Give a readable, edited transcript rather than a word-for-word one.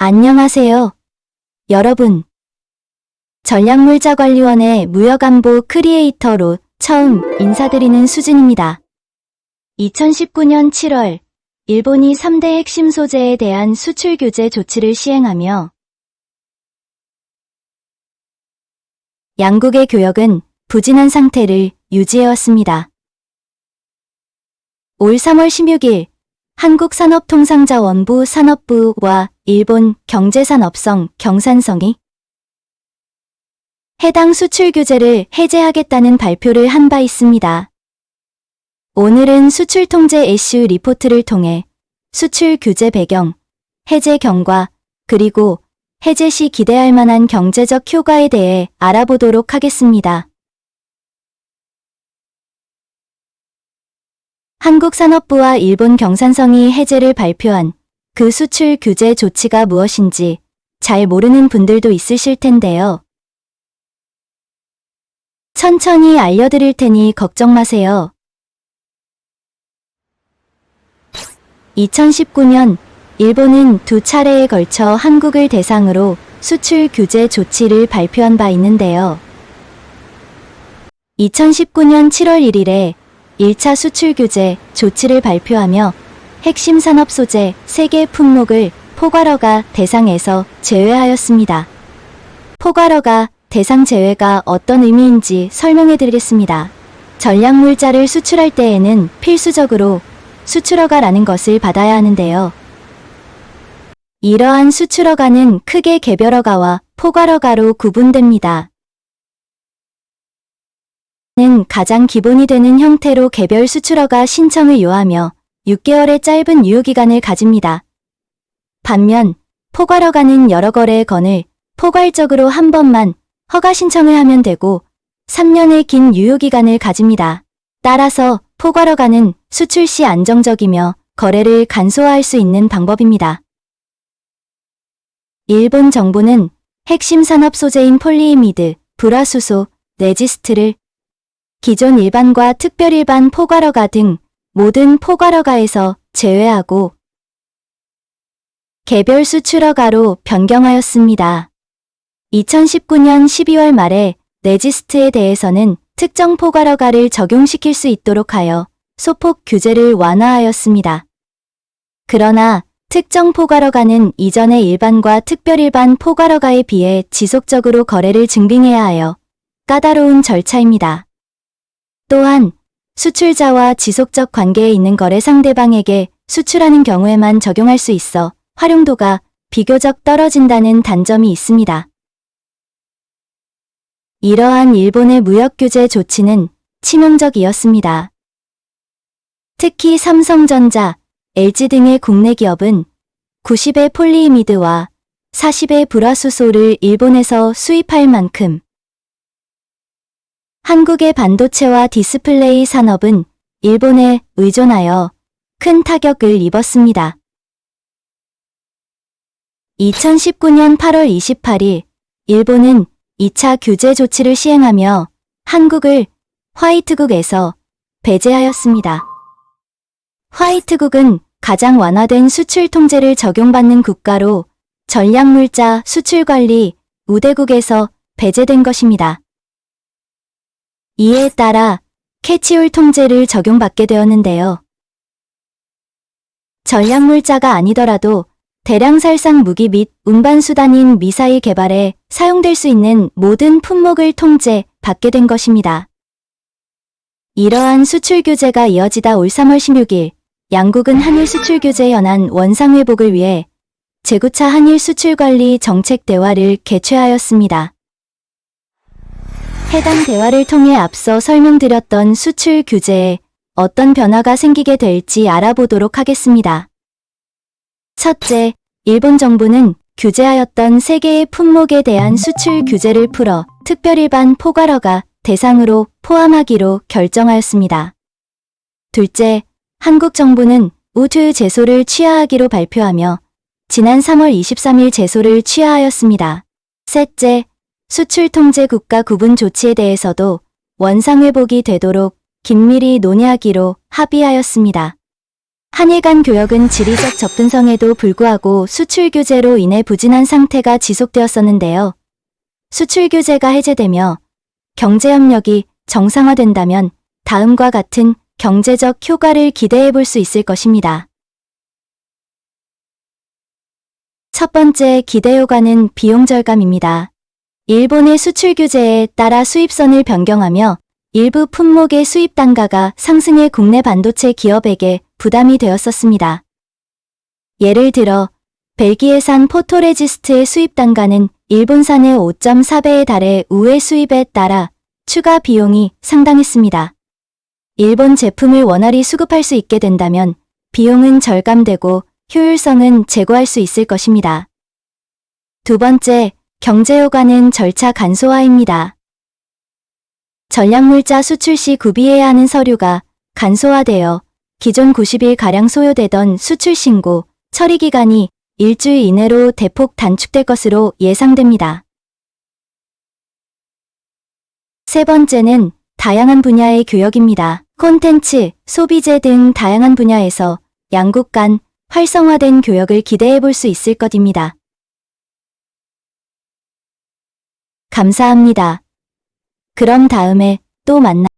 안녕하세요, 여러분. 전략물자관리원의 무역안보 크리에이터로 처음 인사드리는 수진입니다. 2019년 7월, 일본이 3대 핵심 소재에 대한 수출 규제 조치를 시행하며 양국의 교역은 부진한 상태를 유지해왔습니다. 올 3월 16일 한국산업통상자원부 산업부와 일본 경제산업성 경산성이 해당 수출 규제를 해제하겠다는 발표를 한 바 있습니다. 오늘은 수출 통제 이슈 리포트를 통해 수출 규제 배경, 해제 경과, 그리고 해제 시 기대할 만한 경제적 효과에 대해 알아보도록 하겠습니다. 한국산업부와 일본 경산성이 해제를 발표한 그 수출 규제 조치가 무엇인지 잘 모르는 분들도 있으실 텐데요. 천천히 알려드릴 테니 걱정 마세요. 2019년 일본은 두 차례에 걸쳐 한국을 대상으로 수출 규제 조치를 발표한 바 있는데요. 2019년 7월 1일에 1차 수출 규제 조치를 발표하며 핵심 산업 소재 3개 품목을 포괄허가 대상에서 제외하였습니다. 포괄허가 대상 제외가 어떤 의미인지 설명해 드리겠습니다. 전략물자를 수출할 때에는 필수적으로 수출허가라는 것을 받아야 하는데요. 이러한 수출허가는 크게 개별허가와 포괄허가로 구분됩니다. 는 가장 기본이 되는 형태로 개별 수출허가 신청을 요하며 6개월의 짧은 유효기간을 가집니다. 반면 포괄허가는 여러 거래의 건을 포괄적으로 한 번만 허가 신청을 하면 되고 3년의 긴 유효기간을 가집니다. 따라서 포괄허가는 수출 시 안정적이며 거래를 간소화할 수 있는 방법입니다. 일본 정부는 핵심 산업 소재인 폴리이미드, 불화수소, 레지스트를 기존 일반과 특별일반 포괄허가 등 모든 포괄허가에서 제외하고 개별 수출허가로 변경하였습니다. 2019년 12월 말에 레지스트에 대해서는 특정 포괄허가를 적용시킬 수 있도록 하여 소폭 규제를 완화하였습니다. 그러나 특정 포괄허가는 이전의 일반과 특별일반 포괄허가에 비해 지속적으로 거래를 증빙해야 하여 까다로운 절차입니다. 또한 수출자와 지속적 관계에 있는 거래 상대방에게 수출하는 경우에만 적용할 수 있어 활용도가 비교적 떨어진다는 단점이 있습니다. 이러한 일본의 무역 규제 조치는 치명적이었습니다. 특히 삼성전자, LG 등의 국내 기업은 90의 폴리이미드와 40의 불화수소를 일본에서 수입할 만큼 한국의 반도체와 디스플레이 산업은 일본에 의존하여 큰 타격을 입었습니다. 2019년 8월 28일 일본은 2차 규제 조치를 시행하며 한국을 화이트국에서 배제하였습니다. 화이트국은 가장 완화된 수출 통제를 적용받는 국가로 전략물자 수출관리 우대국에서 배제된 것입니다. 이에 따라 캐치홀 통제를 적용받게 되었는데요. 전략물자가 아니더라도 대량 살상 무기 및 운반수단인 미사일 개발에 사용될 수 있는 모든 품목을 통제받게 된 것입니다. 이러한 수출 규제가 이어지다 올 3월 16일 양국은 한일 수출 규제 현안 원상 회복을 위해 제9차 한일 수출관리 정책 대화를 개최하였습니다. 해당 대화를 통해 앞서 설명드렸던 수출 규제에 어떤 변화가 생기게 될지 알아보도록 하겠습니다. 첫째, 일본 정부는 규제하였던 3개의 품목에 대한 수출 규제를 풀어 특별일반 포괄허가 대상으로 포함하기로 결정하였습니다. 둘째, 한국 정부는 우투 제소를 취하하기로 발표하며 지난 3월 23일 제소를 취하하였습니다. 셋째, 수출 통제 국가 구분 조치에 대해서도 원상 회복이 되도록 긴밀히 논의하기로 합의하였습니다. 한일 간 교역은 지리적 접근성에도 불구하고 수출 규제로 인해 부진한 상태가 지속되었었는데요. 수출 규제가 해제되며 경제협력이 정상화된다면 다음과 같은 경제적 효과를 기대해 볼 수 있을 것입니다. 첫 번째 기대 효과는 비용 절감입니다. 일본의 수출 규제에 따라 수입선을 변경하며 일부 품목의 수입 단가가 상승해 국내 반도체 기업에게 부담이 되었었습니다. 예를 들어 벨기에산 포토레지스트의 수입 단가는 일본산의 5.4배에 달해 우회 수입에 따라 추가 비용이 상당했습니다. 일본 제품을 원활히 수급할 수 있게 된다면 비용은 절감되고 효율성은 제고할 수 있을 것입니다. 두 번째, 경제 효과는 절차 간소화입니다. 전략물자 수출 시 구비해야 하는 서류가 간소화되어 기존 90일가량 소요되던 수출 신고, 처리 기간이 일주일 이내로 대폭 단축될 것으로 예상됩니다. 세 번째는 다양한 분야의 교역입니다. 콘텐츠, 소비재 등 다양한 분야에서 양국 간 활성화된 교역을 기대해 볼 수 있을 것입니다. 감사합니다. 그럼 다음에 또 만나요.